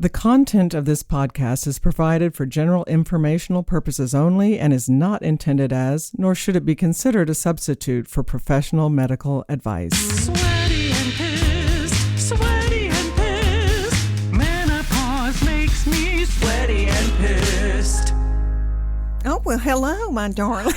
The content of this podcast is provided for general informational purposes only and is not intended as, nor should it be considered a substitute for professional medical advice. Sweaty and pissed, menopause makes me sweaty and pissed. Oh, well, hello, my darling.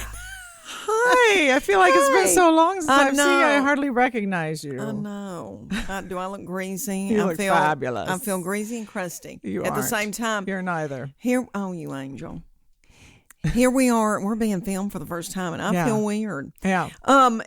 Hi, I feel like it's been so long since I've seen you. I know. hardly recognize you. I know. Do I look greasy? You look fabulous. I feel greasy and crusty. You At the aren't. same time. You're neither. Here, oh, you angel. Here we are. We're being filmed for the first time, and I feel weird. Yeah. And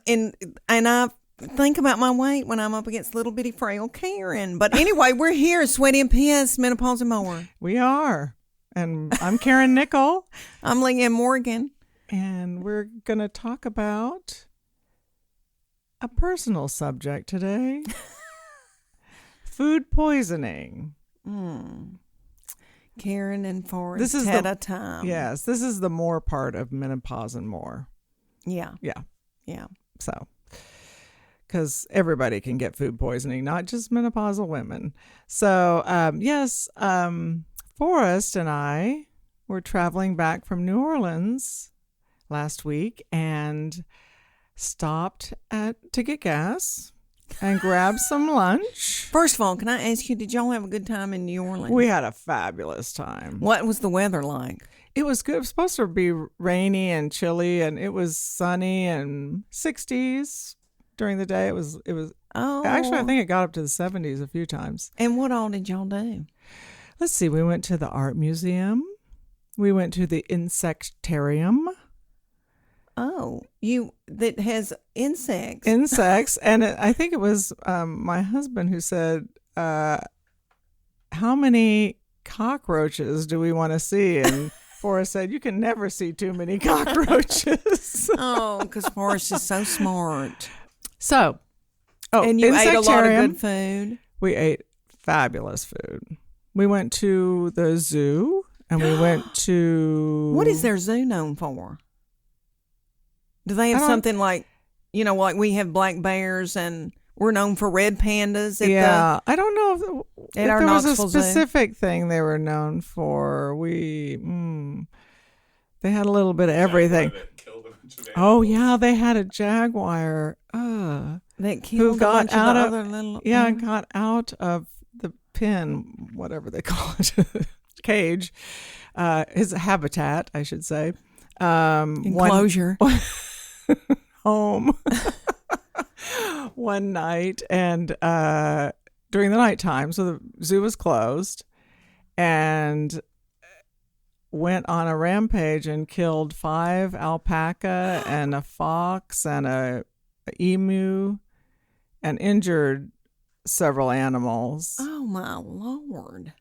I think about my weight when I'm up against little bitty frail Karen. But anyway, we're here, sweaty and pissed, menopause and more. We are. And I'm Karen Nickell. I'm Leanne Morgan. And we're going to talk about a personal subject today. Food poisoning. Karen and Forrest had a time. Yes, this is the more part of menopause and more. Yeah. Yeah. So, because everybody can get food poisoning, not just menopausal women. So, Forrest and I were traveling back from New Orleans last week and stopped to get gas and grab some lunch. First of all, can I ask you, did y'all have a good time in New Orleans? We had a fabulous time. What was the weather like? It was good. It was supposed to be rainy and chilly, and it was sunny and 60s during the day. It was. Oh, Actually, I think it got up to the 70s a few times. And what all did y'all do? Let's see. We went to the art museum. We went to the insectarium. Oh, that has insects. And I think it was my husband who said, "How many cockroaches do we want to see?" And Forrest said, "You can never see too many cockroaches." Oh, because Forrest is so smart. So, and you ate a lot of insectarium. good food. We ate fabulous food. We went to the zoo, and we went to... What is their zoo known for? Do they have something like we have black bears and we're known for red pandas? I don't know if there was a specific thing they were known for. They had a little bit of everything. Oh yeah, they had a jaguar that killed got a bunch out of of the other little. got out of the pen, whatever they call it, cage, his habitat, I should say, Enclosure. Home one night, and during the nighttime, so the zoo was closed, and went on a rampage and killed 5 alpaca and a fox and a emu, and injured several animals. Oh my Lord!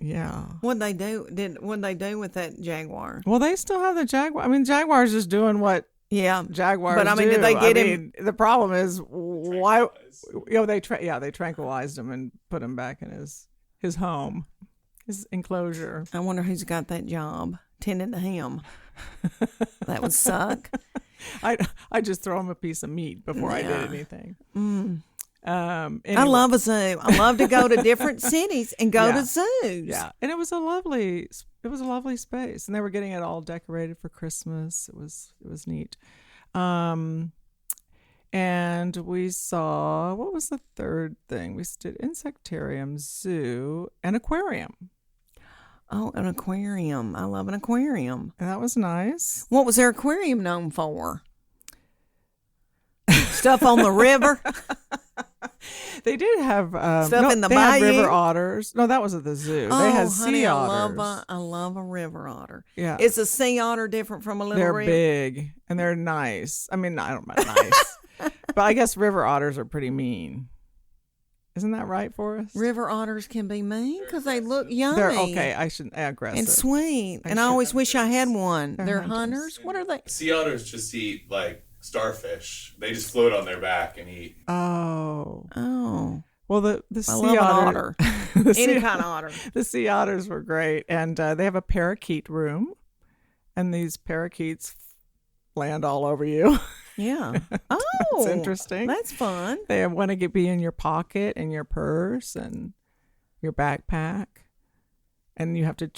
Yeah. What'd they do? What'd they do with that jaguar? Well, they still have the jaguar. I mean, jaguar's just doing what jaguars but I mean, do. did they get him? The problem is why? They tranquilized him and put him back in his home, his enclosure. I wonder who's got that job tending to him. That would suck. I just throw him a piece of meat before I did anything. Anyway. I love a zoo. I love to go to different cities and go to zoos. Yeah, and it was a lovely space, and they were getting it all decorated for Christmas. It was neat. And we saw, what was the third thing? We did insectarium, zoo, and aquarium. Oh, an aquarium. I love an aquarium. And that was nice. What was their aquarium known for? Stuff on the river. They did have stuff in the they bayou. had river otters. No, that was at the zoo. They had sea otters. I love a river otter. Yeah, is a sea otter different from a little? They're river? big and they're nice. I mean, I don't know nice, but I guess river otters are pretty mean. Isn't that right, Forrest? River otters can be mean because they look yummy. They're okay. I shouldn't aggressive and sweet. I always wish I had one. They're hunters. What are they? Sea otters just eat like starfish. They just float on their back and eat. Oh. Well, the sea otter. Any kind of otter. The sea otters were great, and they have a parakeet room, and these parakeets land all over you. Yeah. Oh, it's interesting. That's fun. They want to be in your pocket and your purse, and your backpack. And you have to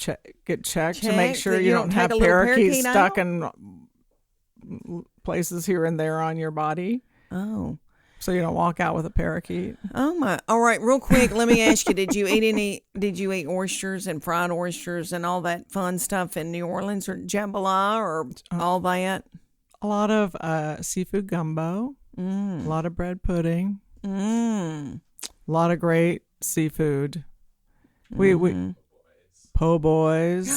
get checked to make Check sure that you you don't don't have take a little parakeets parakeet stuck out? in places here and there on your body. Oh. So you don't walk out with a parakeet. Oh my! All right, real quick, let me ask you: Did you eat oysters and fried oysters and all that fun stuff in New Orleans, or jambalaya, or all that? A lot of seafood gumbo. A lot of bread pudding. A lot of great seafood. We po' boys.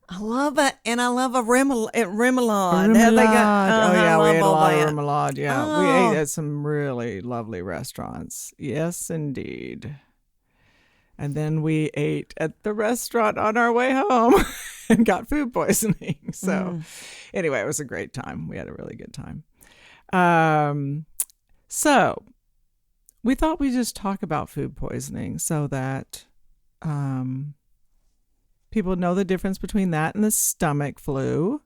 I love it, and I love a remoulade. Remoulade. We Oh yeah, I we ate a love all lot that. of remoulade. Yeah, Oh. we ate at some really lovely restaurants. Yes, indeed. And then we ate at the restaurant on our way home and got food poisoning. So anyway, it was a great time. We had a really good time. So we thought we'd just talk about food poisoning so that people know the difference between that and the stomach flu.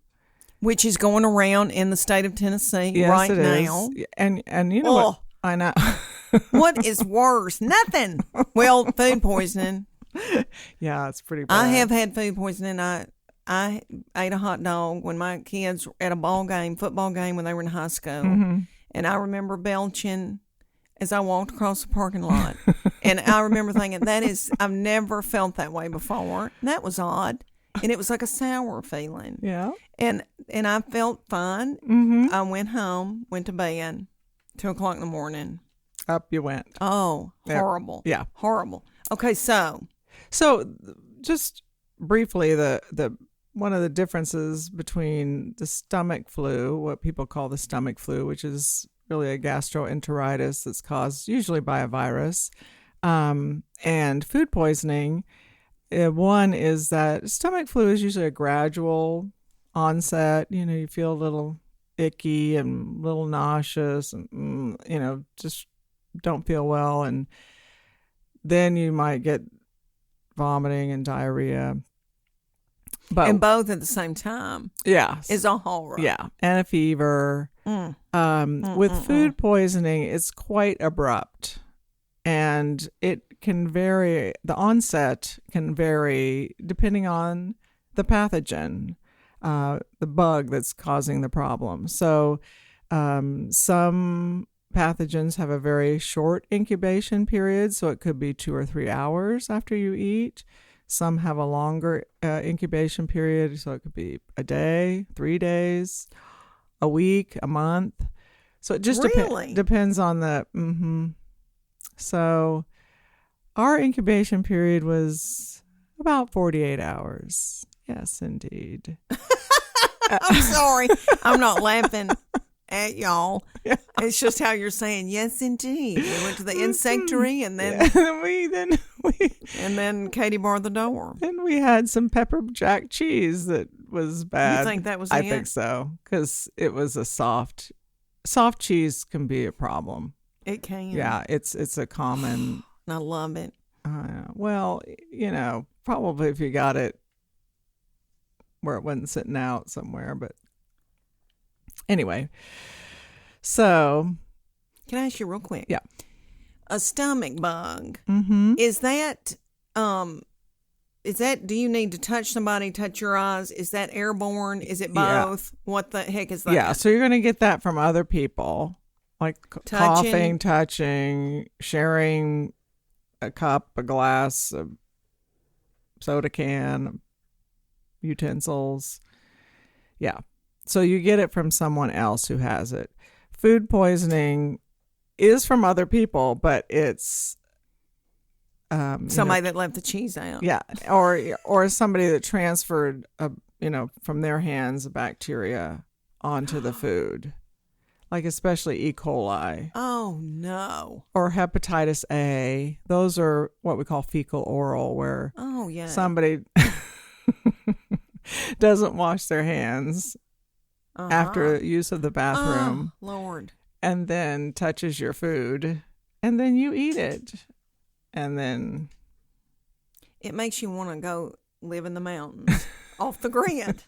Which is going around in the state of Tennessee Yes, right it now. is. And you know what? I know. What is worse? Nothing. Well, food poisoning. Yeah, it's pretty bad. I have had food poisoning. I ate a hot dog when my kids were at a football game when they were in high school. And I remember belching as I walked across the parking lot. And I remember thinking, I've never felt that way before. That was odd. And it was like a sour feeling. Yeah. And I felt fine. I went home, went to bed, 2:00 in the morning. Up you went. Oh, horrible. Yeah. Horrible. Okay, so just briefly, the one of the differences between the stomach flu, what people call the stomach flu, which is really a gastroenteritis that's caused usually by a virus, and food poisoning. One is that stomach flu is usually a gradual onset. You feel a little icky and a little nauseous and, just don't feel well. And then you might get vomiting and diarrhea. And both at the same time. Yeah. Is a horror. Yeah. And a fever. With food poisoning, it's quite abrupt. And it can vary, the onset can vary depending on the pathogen, the bug that's causing the problem. So some pathogens have a very short incubation period, so it could be 2 or 3 hours after you eat. Some have a longer incubation period, so it could be a day, 3 days, a week, a month. So it just depends on the... So our incubation period was about 48 hours. Yes, indeed. I'm sorry. I'm not laughing at y'all. Yeah. It's just how you're saying, yes, indeed. We went to the insectary and then... and then Katie barred the door. And we had some pepper jack cheese that was bad. You think that was I think so, because it was a soft cheese can be a problem. It can. Yeah, it's a common... I love it. Well, probably if you got it where it wasn't sitting out somewhere, but anyway. So... Can I ask you real quick? Yeah. A stomach bug. Mm-hmm. Is that, do you need to touch somebody, touch your eyes? Is that airborne? Is it both? Yeah. What the heck is that? Yeah, so you're going to get that from other people. Like coughing, touching, sharing a cup, a glass, a soda can, utensils. Yeah. So you get it from someone else who has it. Food poisoning is from other people, but it's somebody that left the cheese out. Yeah. Or somebody that transferred from their hands bacteria onto the food. Like especially E. coli. Oh, no. Or hepatitis A. Those are what we call fecal oral, where somebody doesn't wash their hands after use of the bathroom. Oh, Lord. And then touches your food. And then you eat it. And then... It makes you want to go live in the mountains off the grid.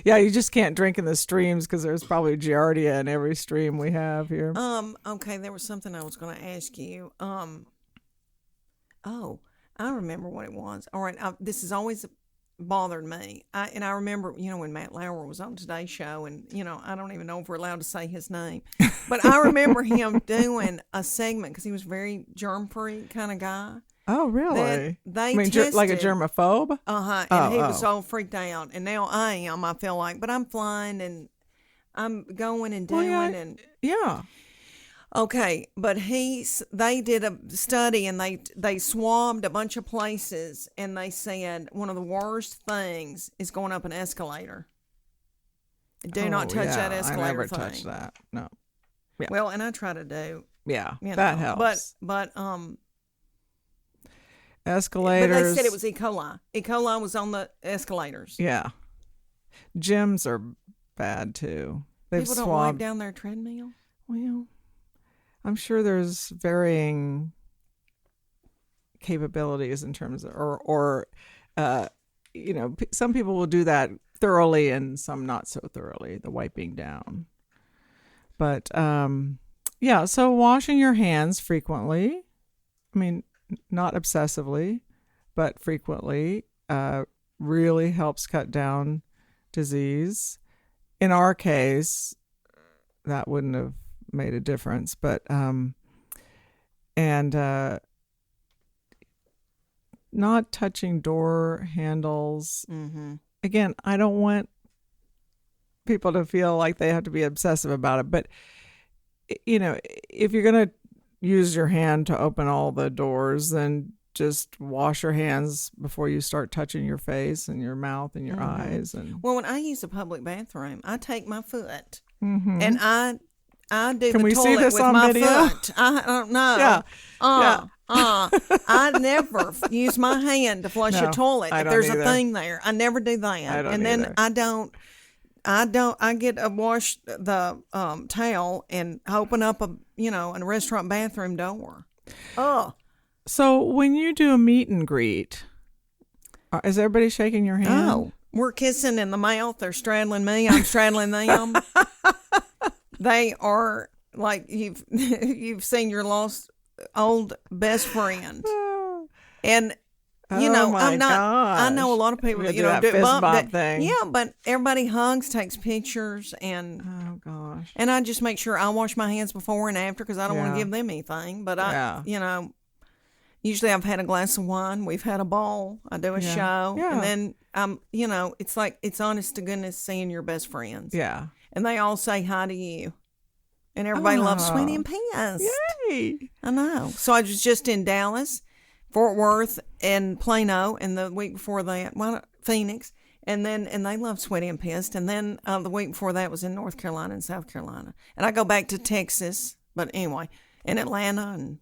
Yeah, you just can't drink in the streams because there's probably giardia in every stream we have here. Okay, there was something I was going to ask you. Oh, I remember what it was. All right, this has always bothered me. I remember, when Matt Lauer was on Today's Show, and I don't even know if we're allowed to say his name, but I remember him doing a segment because he was a very germ-free kind of guy. Oh, really? They tested, like a germaphobe? And he was all freaked out. And now I feel like, but I'm flying and I'm going and doing and yeah. Okay, but they did a study and they swabbed a bunch of places and they said one of the worst things is going up an escalator. Do not touch that escalator I never thing. touch that. No. Yeah. Well, and I try to do. Yeah, that helps. But escalators. But they said it was E. coli. E. coli was on the escalators. Yeah. Gyms are bad too. People don't wipe down their treadmill. Well, I'm sure there's varying capabilities in terms of, some people will do that thoroughly and some not so thoroughly, the wiping down. But, so washing your hands frequently, I mean, not obsessively, but frequently, really helps cut down disease. In our case, that wouldn't have made a difference, but not touching door handles. Mm-hmm. Again, I don't want people to feel like they have to be obsessive about it, but if you're going to use your hand to open all the doors, then just wash your hands before you start touching your face and your mouth and your eyes. And well, when I use a public bathroom, I take my foot mm-hmm. and I do Can the we toilet see this with on my video? foot. I don't know. Yeah. I never use my hand to flush a toilet. I If don't there's either. a thing there, I never do that. I don't and then either. I get a wash the towel and open up a restaurant bathroom door. Oh. So when you do a meet and greet, is everybody shaking your hand? Oh, we're kissing in the mouth. They're straddling me. I'm straddling them. They are like you've seen your lost old best friend, and I'm not. Gosh. I know a lot of people that do that do fist bump that thing. Yeah, but everybody hugs, takes pictures, and Oh gosh. and I just make sure I wash my hands before and after because I don't want to give them anything. But usually I've had a glass of wine. We've had a ball. I do a show, and then it's like it's honest to goodness seeing your best friends. Yeah. And they all say hi to you. And everybody loves Sweetie and Pissed. Yay. I know. So I was just in Dallas, Fort Worth, and Plano, and the week before that, Phoenix. And they love Sweetie and Pissed. And then the week before that was in North Carolina and South Carolina. And I go back to Texas, but anyway, in Atlanta.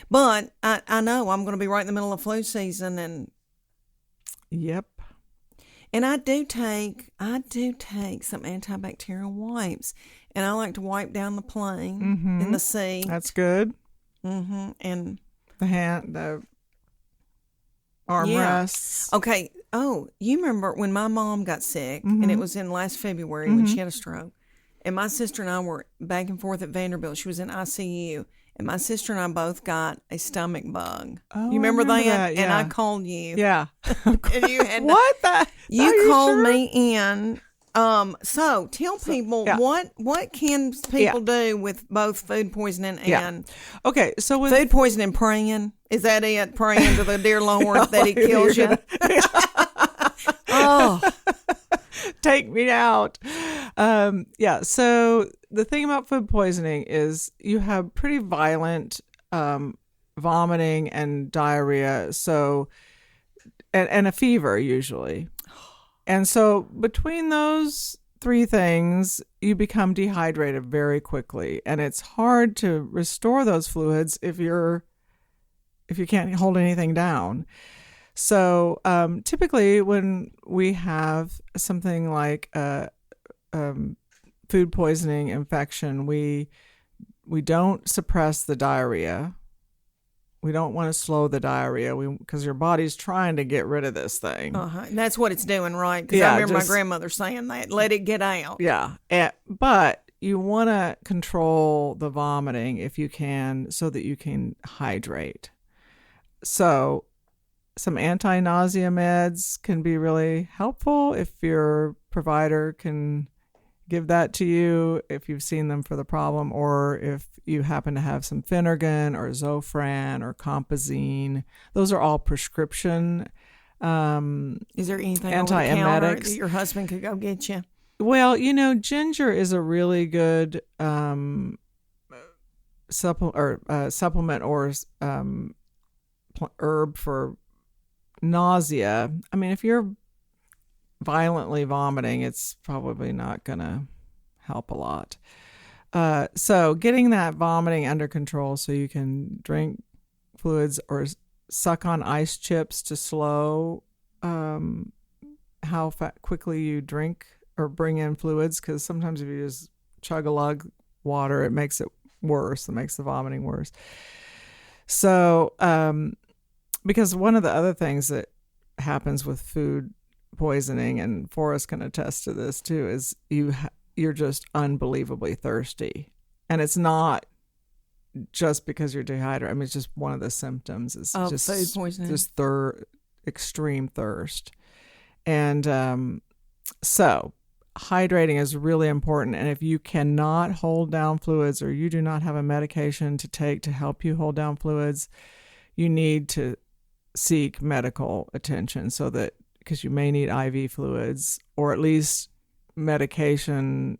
But I know I'm going to be right in the middle of flu season. And Yep. And I do take some antibacterial wipes, and I like to wipe down the plane in the sea. That's good. Mm-hmm. And The armrests. Okay. Oh, you remember when my mom got sick, and it was in last February when she had a stroke, and my sister and I were back and forth at Vanderbilt. She was in ICU. And my sister and I both got a stomach bug. Oh, you remember that? Yeah. And I called you. Yeah. And you had What the? You called sure? me in. So tell people what can people do with both food poisoning and Okay, so with food poisoning praying? Is that it? Praying to the dear Lord that he kills you? Oh. Take me out. So the thing about food poisoning is you have pretty violent vomiting and diarrhea, so and a fever usually. And so between those three things, you become dehydrated very quickly, and it's hard to restore those fluids if you can't hold anything down. So typically when we have something like a food poisoning infection, we don't suppress the diarrhea. We don't want to slow the diarrhea because your body's trying to get rid of this thing. That's what it's doing, right? Because I remember my grandmother saying that. Let it get out. Yeah. But you want to control the vomiting if you can so that you can hydrate. So some anti-nausea meds can be really helpful if your provider can give that to you, if you've seen them for the problem, or if you happen to have some Phenergan or Zofran or Compazine. Those are all prescription Is there anything over the counter antiemetics. that your husband could go get you? Well, ginger is a really good supplement or herb for nausea. I mean, if you're violently vomiting, it's probably not going to help a lot. So getting that vomiting under control so you can drink fluids or suck on ice chips to slow how quickly you drink or bring in fluids, because sometimes if you just chug a lug water, it makes it worse. It makes the vomiting worse. So because one of the other things that happens with food poisoning, and Forrest can attest to this too, is you're just unbelievably thirsty, and it's not just because you're dehydrated. I mean, it's just one of the symptoms is just food poisoning, just extreme thirst. And so hydrating is really important, and if you cannot hold down fluids, or you do not have a medication to take to help you hold down fluids, you need to seek medical attention, so that, because you may need IV fluids or at least medication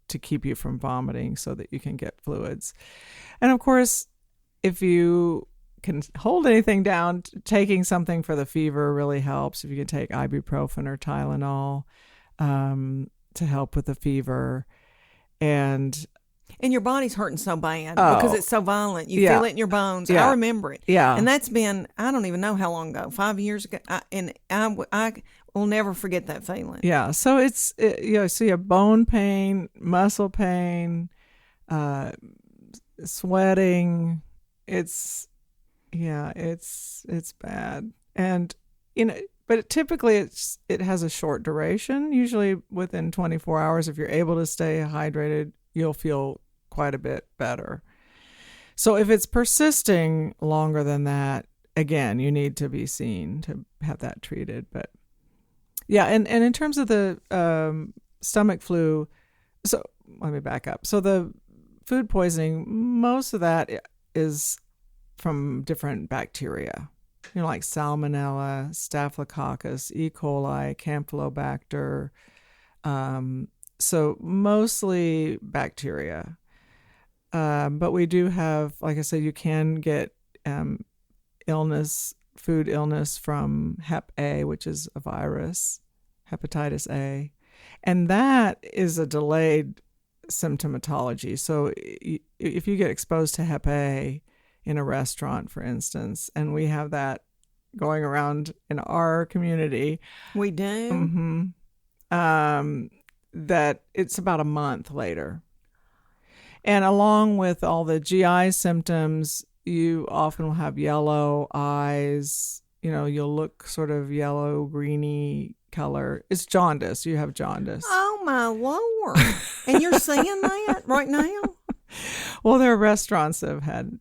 to keep you from vomiting so that you can get fluids. And of course, if you can hold anything down, taking something for the fever really helps. If you can take ibuprofen or Tylenol to help with the fever. And your body's hurting so bad because it's so violent. You feel it in your bones. Yeah. I remember it. Yeah. And that's been, I don't even know how long ago, 5 years ago. I will never forget that feeling. Yeah. So so you have bone pain, muscle pain, sweating. It's bad. And, but typically it has a short duration. Usually within 24 hours, if you're able to stay hydrated, you'll feel quite a bit better. So if it's persisting longer than that, again, you need to be seen to have that treated. But yeah, and in terms of the stomach flu, so let me back up. So the food poisoning, most of that is from different bacteria, like Salmonella, Staphylococcus, E. coli, Campylobacter. So mostly bacteria. But we do have, like I said, you can get food illness from Hep A, which is a virus, hepatitis A. And that is a delayed symptomatology. So if you get exposed to Hep A in a restaurant, for instance, and we have that going around in our community. We do? Mm-hmm. That it's about a month later. And along with all the GI symptoms, you often will have yellow eyes. You'll look sort of yellow, greeny color. It's jaundice. You have jaundice. Oh, my Lord. And you're seeing that right now? Well, there are restaurants that have had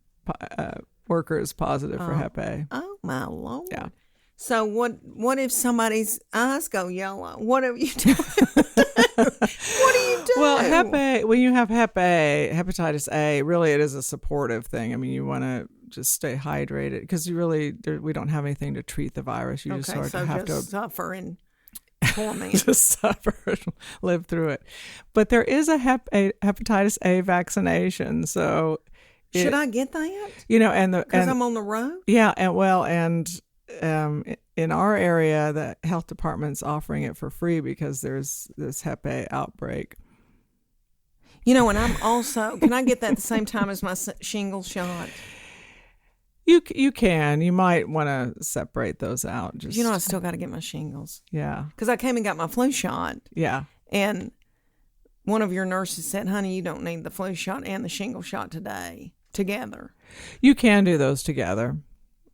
workers positive for Hep A. Oh, my Lord. Yeah. So what if somebody's eyes go yellow? What are you doing? What do you do? Well, Hep A, when you have Hep A, hepatitis A, really it is a supportive thing. I mean, you want to just stay hydrated because we don't have anything to treat the virus. You just sort of have to suffer and torment. Just suffer and live through it. But there is a hepatitis A vaccination, so should I get that? Because I'm on the road. Yeah, and in our area, the health department's offering it for free because there's this Hep A outbreak. And I'm also, can I get that at the same time as my shingles shot? You can. You might want to separate those out. I still got to get my shingles. Yeah. Because I came and got my flu shot. Yeah. And one of your nurses said, honey, you don't need the flu shot and the shingle shot together. You can do those together.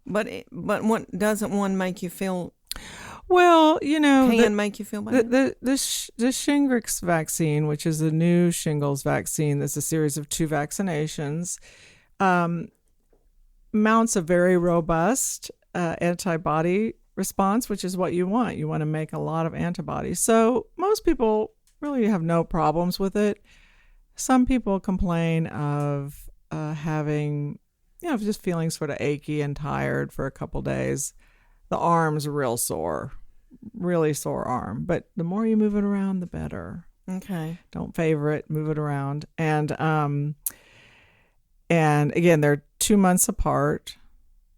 But what doesn't one make you feel? Well, make you feel better. The Shingrix vaccine, which is the new shingles vaccine, that's a series of 2 vaccinations, mounts a very robust antibody response, which is what you want. You want to make a lot of antibodies. So most people really have no problems with it. Some people complain of having, just feeling sort of achy and tired for a couple days. The arm's real sore, really sore arm. But the more you move it around, the better. Okay. Don't favor it, move it around. And again, they're 2 months apart.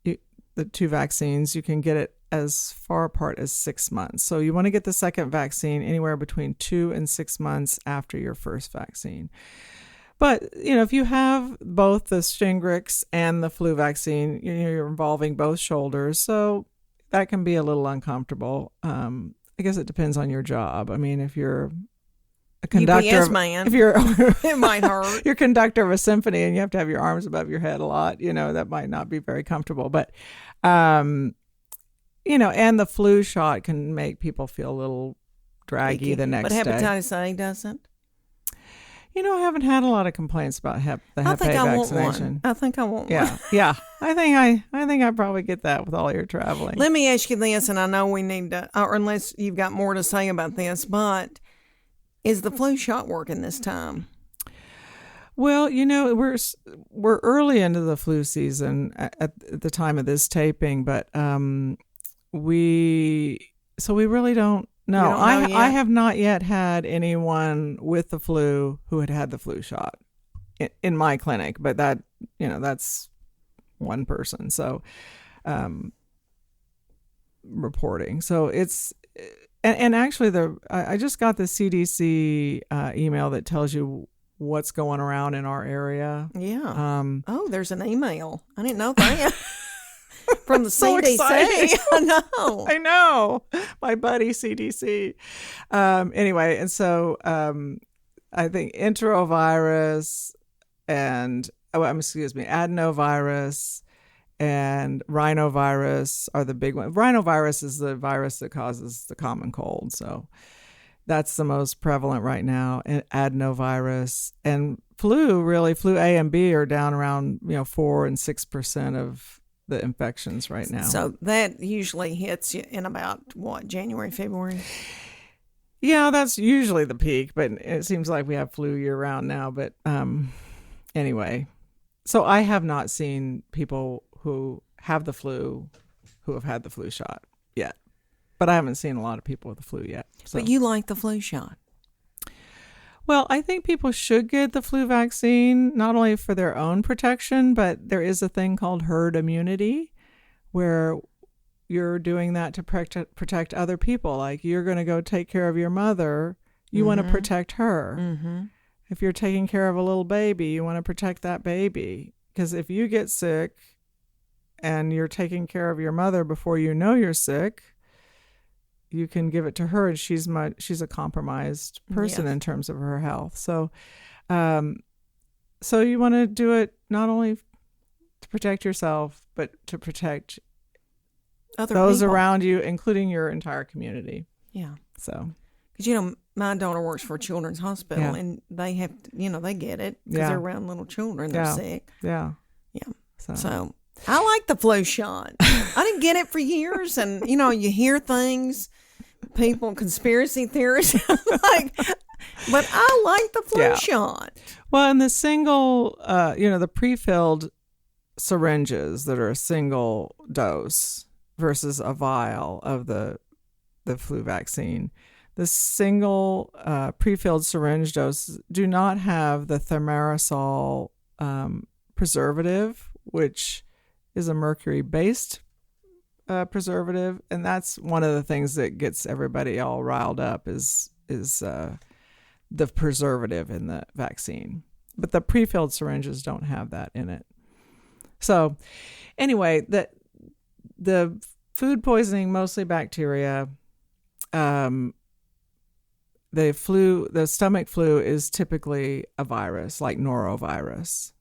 The two vaccines, you can get it as far apart as 6 months. So you want to get the second vaccine anywhere between 2 and 6 months after your first vaccine. But, if you have both the Shingrix and the flu vaccine, you're involving both shoulders. So that can be a little uncomfortable. I guess it depends on your job. I mean, if you're a conductor, UPS man, if you're it might hurt. You're conductor of a symphony and you have to have your arms above your head a lot, that might not be very comfortable. But, and the flu shot can make people feel a little draggy the next day. But hepatitis A doesn't? I haven't had a lot of complaints about the Hep A vaccination. I think I want one. Yeah. I think I probably get that with all your traveling. Let me ask you this, and I know we need to, or unless you've got more to say about this, but is the flu shot working this time? Well, we're early into the flu season at the time of this taping, but we really don't know. I have not yet had anyone with the flu who had the flu shot in my clinic, but that that's one person. So reporting. So it's and actually I just got the CDC email that tells you what's going around in our area. Yeah. There's an email. I didn't know that. From the so CDC. Exciting. I know. My buddy CDC. Anyway, and so I think enterovirus and adenovirus and rhinovirus are the big ones. Rhinovirus is the virus that causes the common cold. So that's the most prevalent right now. And adenovirus and flu A and B are down around 4 and 6% of the infections right now. So that usually hits you in about January, February? Yeah, that's usually the peak, but it seems like we have flu year round now. But anyway, so I have not seen people who have the flu who have had the flu shot yet, but I haven't seen a lot of people with the flu yet. So. But you like the flu shot? Well, I think people should get the flu vaccine, not only for their own protection, but there is a thing called herd immunity where you're doing that to protect other people. Like you're going to go take care of your mother, you want to protect her. Mm-hmm. If you're taking care of a little baby, you want to protect that baby. Because if you get sick and you're taking care of your mother before you know you're sick, you can give it to her, and she's a compromised person in terms of her health. So, so you want to do it not only to protect yourself, but to protect those around you, including your entire community. Yeah. So, because my daughter works for a children's hospital, and they have to, they get it because they're around little children. They're sick. Yeah. Yeah. So I like the flu shot. I didn't get it for years, and you hear things. People, conspiracy theories, but I like the flu shot. Well, and the single, the pre-filled syringes that are a single dose versus a vial of the flu vaccine. The single pre-filled syringe doses do not have the thimerosal preservative, which is a mercury-based preservative, and that's one of the things that gets everybody all riled up is the preservative in the vaccine. But the pre-filled syringes don't have that in it. So anyway, the food poisoning, mostly bacteria. The stomach flu is typically a virus like norovirus.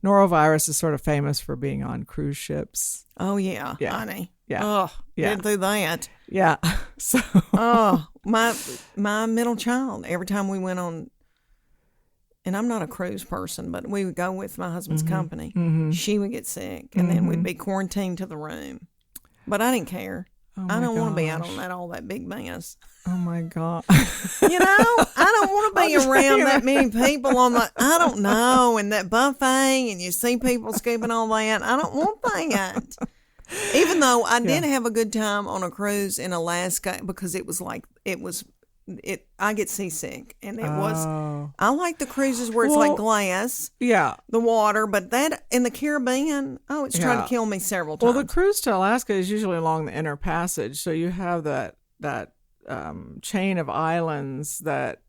Norovirus is sort of famous for being on cruise ships. Oh, yeah, honey. Yeah. Oh, been through that. Yeah. So. Oh, my middle child, every time we went on and I'm not a cruise person, but we would go with my husband's company. She would get sick, and then we'd be quarantined to the room. But I didn't care. I don't want to be out on all that big mess. Oh my God. You know, I don't want to be around that many people on the, I don't know, and that buffet, and you see people scooping all that. I don't want that. Even though I did have a good time on a cruise in Alaska, because I get seasick, and I like the cruises where it's like glass, the water, but that in the Caribbean, it's tried to kill me several times. Well, the cruise to Alaska is usually along the inner passage, so you have that chain of islands that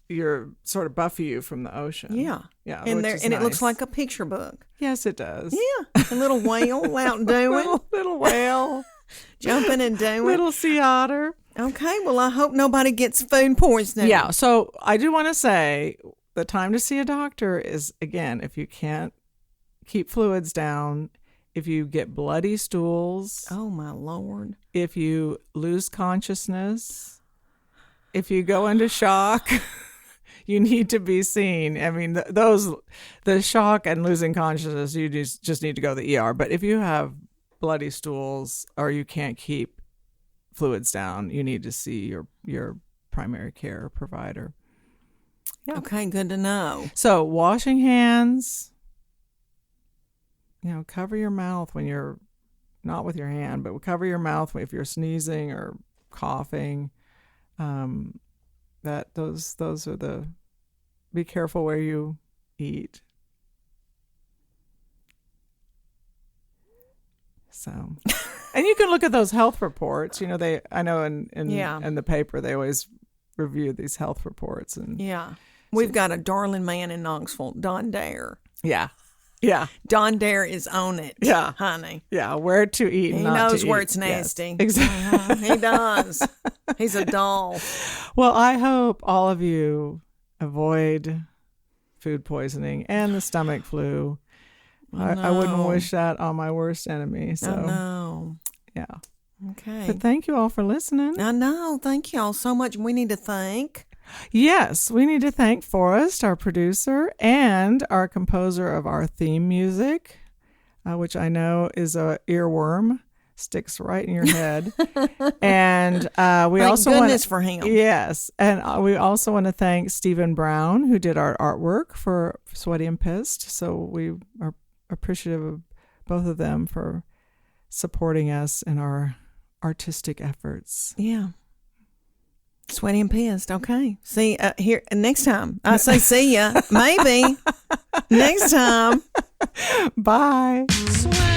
you're sort of buffy you from the ocean. Yeah, and it looks like a picture book. Yes, it does. Yeah, a little whale out doing little whale, jumping and doing little sea otter. Okay, well, I hope nobody gets food poisoning. Yeah, so I do want to say the time to see a doctor is, again, if you can't keep fluids down, if you get bloody stools. Oh, my Lord. If you lose consciousness, if you go into shock, you need to be seen. I mean, the shock and losing consciousness, you just need to go to the ER. But if you have bloody stools or you can't keep fluids down, you need to see your primary care provider. Yeah. Okay, good to know. So washing hands, cover your mouth when you're not with your hand, but cover your mouth if you're sneezing or coughing. Those are the, be careful where you eat. So, and you can look at those health reports. I know in the paper they always review these health reports, and we've got a darling man in Knoxville, Don Dare. Yeah. Don Dare is on it. Yeah, honey. Yeah, where to eat. He not knows to where eat. it's nasty. Yes, exactly. He does. He's a doll. Well, I hope all of you avoid food poisoning and the stomach flu. I wouldn't wish that on my worst enemy. So, no. Yeah. Okay. But thank you all for listening. I know. Thank you all so much. We need to thank. Yes, we need to thank Forrest, our producer, and our composer of our theme music, which I know is a earworm, sticks right in your head. And we thank also goodness for him. Yes, and we also want to thank Stephen Brown, who did our artwork for Sweaty and Pissed. So we are appreciative of both of them for supporting us in our artistic efforts. Yeah. Sweaty and Pissed. Okay. See, here next time. I say see ya. Maybe. Next time. Bye. Sweaty